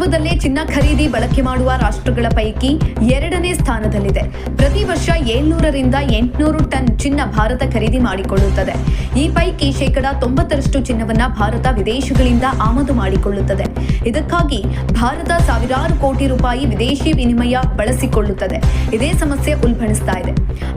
ವಿಶ್ವದಲ್ಲೇ ಚಿನ್ನ ಖರೀದಿ ಬಳಕೆ ಮಾಡುವ ರಾಷ್ಟ್ರಗಳ ಪೈಕಿ 2ನೇ ಸ್ಥಾನದಲ್ಲಿದೆ. ಪ್ರತಿ ವರ್ಷ 700ರಿಂದ 800 ಟನ್ ಚಿನ್ನ ಭಾರತ ಖರೀದಿ ಮಾಡಿಕೊಳ್ಳುತ್ತದೆ. ಈ ಪೈಕಿ 90% ಚಿನ್ನವನ್ನ ಭಾರತ ವಿದೇಶಗಳಿಂದ ಆಮದು ಮಾಡಿಕೊಳ್ಳುತ್ತದೆ. ಇದಕ್ಕಾಗಿ ಭಾರತ ಸಾವಿರಾರು ಕೋಟಿ ರೂಪಾಯಿ ವಿದೇಶಿ ವಿನಿಮಯ ಬಳಸಿಕೊಳ್ಳುತ್ತದೆ. ಇದೇ ಸಮಸ್ಯೆ ಉಲ್ಬಣಿಸ್ತಾ ಇದೆ.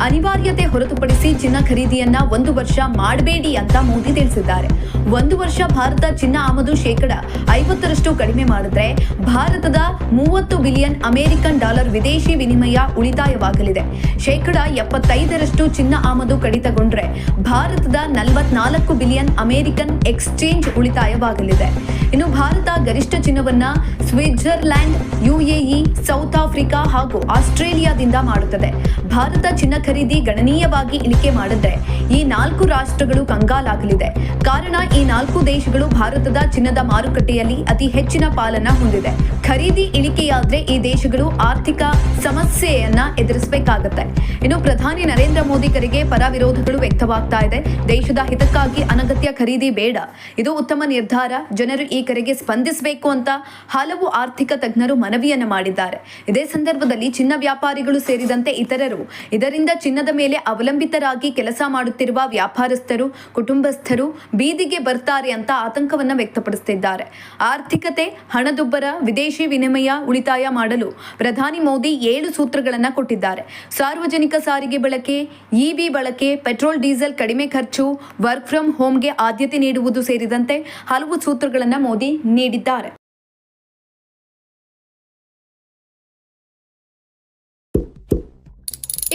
ಅನಿವಾರ್ಯತೆ ಹೊರತುಪಡಿಸಿ ಚಿನ್ನ ಖರೀದಿಯನ್ನ 1 ವರ್ಷ ಮಾಡಬೇಡಿ ಅಂತ ಮೋದಿ ತಿಳಿಸಿದ್ದಾರೆ. 1 ವರ್ಷ ಭಾರತ ಚಿನ್ನ ಆಮದು 50% ಕಡಿಮೆ ಮಾಡಿದ್ರೆ ಭಾರತದ $30 ಬಿಲಿಯನ್ ಅಮೆರಿಕನ್ ಡಾಲರ್ ವಿದೇಶಿ ವಿನಿಮಯ ಉಳಿತಾಯವಾಗಲಿದೆ. 75% ಚಿನ್ನ ಆಮದು ಕಡಿತಗೊಂಡ್ರೆ ಭಾರತದ $44 ಬಿಲಿಯನ್ ಅಮೆರಿಕನ್ ಎಕ್ಸ್ಚೇಂಜ್ ಉಳಿತಾಯವಾಗಲಿದೆ. ಇನ್ನು ಭಾರತ ಗರಿಷ್ಠ ಚಿನ್ನವನ್ನ ಸ್ವಿಟ್ಜರ್ಲ್ಯಾಂಡ್, UAE, ಸೌತ್ ಆಫ್ರಿಕಾ ಹಾಗೂ ಆಸ್ಟ್ರೇಲಿಯಾದಿಂದ ಮಾಡುತ್ತದೆ. ಭಾರತ ಚಿನ್ನ ಖರೀದಿ ಗಣನೀಯವಾಗಿ ಇಳಿಕೆ ಮಾಡಿದ್ರೆ ಈ 4 ರಾಷ್ಟ್ರಗಳು ಕಂಗಾಲಾಗಲಿದೆ. ಕಾರಣ ಈ 4 ದೇಶಗಳು ಭಾರತದ ಚಿನ್ನದ ಮಾರುಕಟ್ಟೆಯಲ್ಲಿ ಅತಿ ಹೆಚ್ಚಿನ ಪಾಲನ್ನ ಹೊಂದಿದೆ. ಖರೀದಿ ಇಳಿಕೆಯಾದ್ರೆ ಈ ದೇಶಗಳು ಆರ್ಥಿಕ ಸಮಸ್ಯೆಯನ್ನ ಎದುರಿಸಬೇಕಾಗುತ್ತೆ. ಇನ್ನು ಪ್ರಧಾನಿ ನರೇಂದ್ರ ಮೋದಿ ಕರೆಗೆ ಪರ ವಿರೋಧಗಳು ವ್ಯಕ್ತವಾಗ್ತಾ ಇದೆ. ದೇಶದ ಹಿತಕ್ಕಾಗಿ ಅನಗತ್ಯ ಖರೀದಿ ಬೇಡ, ಇದು ಉತ್ತಮ ನಿರ್ಧಾರ. ಜನರು ಈ ಕರೆಗೆ ಸ್ಪಂದಿಸಬೇಕು ಅಂತ ಹಲವು ಆರ್ಥಿಕ ತಜ್ಞರು ಮನವಿಯನ್ನ ಮಾಡಿದ್ದಾರೆ. ಇದೇ ಸಂದರ್ಭದಲ್ಲಿ ಚಿನ್ನ ವ್ಯಾಪಾರಿಗಳು ಸೇರಿದಂತೆ ಇತರರು ಇದರಿಂದ ಚಿನ್ನದ ಮೇಲೆ ಅವಲಂಬಿತರಾಗಿ ಕೆಲಸ ಮಾಡುತ್ತಿರುವ ವ್ಯಾಪಾರಸ್ಥರು, ಕುಟುಂಬಸ್ಥರು ಬೀದಿಗೆ ಬರ್ತಾರೆ ಅಂತ ಆತಂಕವನ್ನ ವ್ಯಕ್ತಪಡಿಸುತ್ತಿದ್ದಾರೆ. ಆರ್ಥಿಕತೆ, ಹಣದುಬ್ಬರ, ವಿದೇಶಿ ವಿನಿಮಯ ಉಳಿತಾಯ ಮಾಡಲು ಪ್ರಧಾನಿ ಮೋದಿ 7 ಸೂತ್ರಗಳನ್ನು ಕೊಟ್ಟಿದ್ದಾರೆ. ಸಾರ್ವಜನಿಕ ಸಾರಿಗೆ ಬಳಕೆ, EV ಬಳಕೆ, ಪೆಟ್ರೋಲ್ ಡೀಸೆಲ್ ಕಡಿಮೆ ಖರ್ಚು, ವರ್ಕ್ ಫ್ರಮ್ ಹೋಮ್ಗೆ ಆದ್ಯತೆ ನೀಡುವುದು ಸೇರಿದಂತೆ ಹಲವು ಸೂತ್ರಗಳನ್ನು ಮೋದಿ ನೀಡಿದ್ದಾರೆ.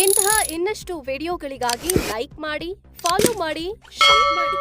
ಇಂತಹ ಇನ್ನಷ್ಟು ವಿಡಿಯೋಗಳಿಗಾಗಿ ಲೈಕ್ ಮಾಡಿ, ಫಾಲೋ ಮಾಡಿ, ಶೇರ್ ಮಾಡಿ.